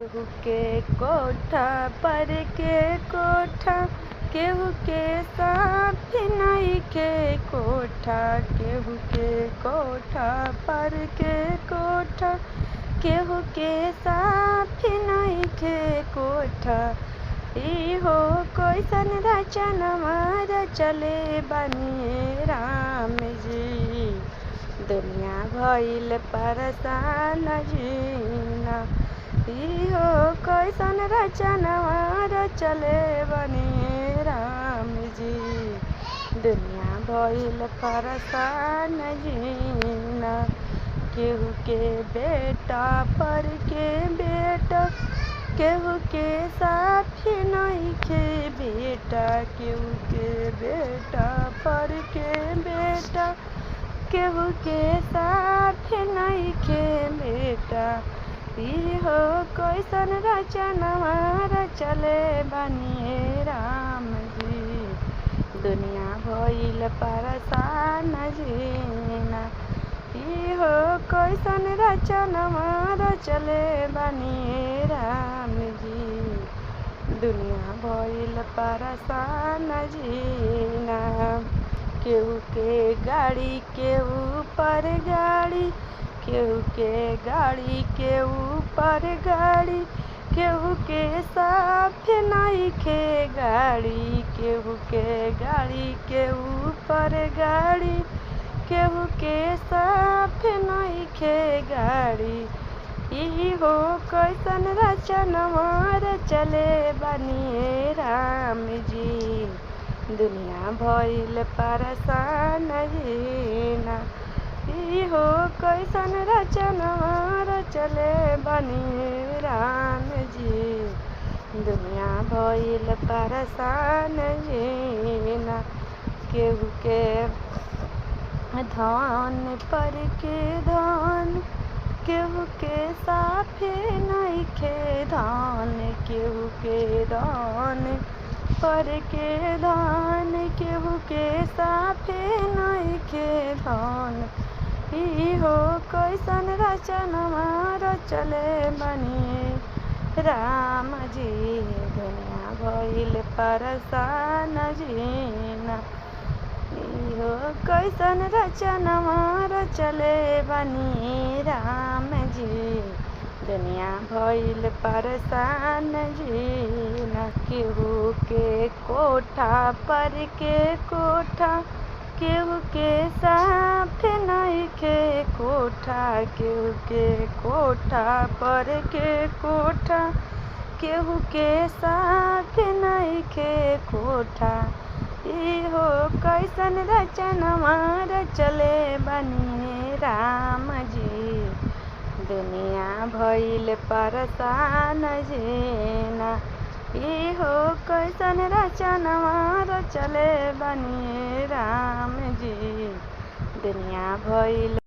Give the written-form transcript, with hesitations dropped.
केहू के कोठा पर के कोठा, केहू के साथ नइखे कोठा। केहू के कोठा पर के कोठा, केहू के साथ नइखे कोठा। इहो कैसन रचनवा रचले बानी राम जी, दुनिया भइल परेशान जीना। इहो कैसन रचनवा रचले बानी राम जी, दुनिया भइल परेशान जीना। केहू के बेटा पर के बेटा, केहू के साथ नइखे बेटा। केहू के बेटा पर के बेटा, केहू के साथ नइखे बेटा। इहो कैसन रचनवा रचले बानी राम जी, दुनिया भइल परेशान जीना। इहो कैसन रचनवा रचले बानी राम जी, दुनिया भइल परेशान जीना। केहू के गाड़ी के ऊपर गाड़ी, केहू के गाड़ी के ऊपर गाड़ी, केहू के साथ नइखे गाड़ी। केहू के गाड़ी के ऊपर गाड़ी, केहू के साथ नइखे गाड़ी। इहो कैसन रचनवा रचले बानी राम जी, दुनिया भइल परेशान जीना। इहो कैसन रचनवा रचले बानी राम जी, दुनिया भइल परेशान जीना। केहू के धन पर के धन, केहू के साथे नइखे धन। केहू के धन पर के धन, केहू के साथे नइखे धन। इहो कैसन रचनवा रचले बानी राम जी, दुनिया भइल परेशान जीना। इहो कैसन रचनवा रचले बानी राम जी, दुनिया भइल परेशान जीना। केहू के कोठा पर के कोठा, केहू के साथ नइखे कोठा। केहू के कोठा पर के कोठा, केहू के साथ नइखे कोठा। इहो कैसन रचनवा रचले बानी राम जी, दुनिया भइल परेशान जीना। इहो कैसन रचनवा रचले बानी राम जी, दुनिया भइल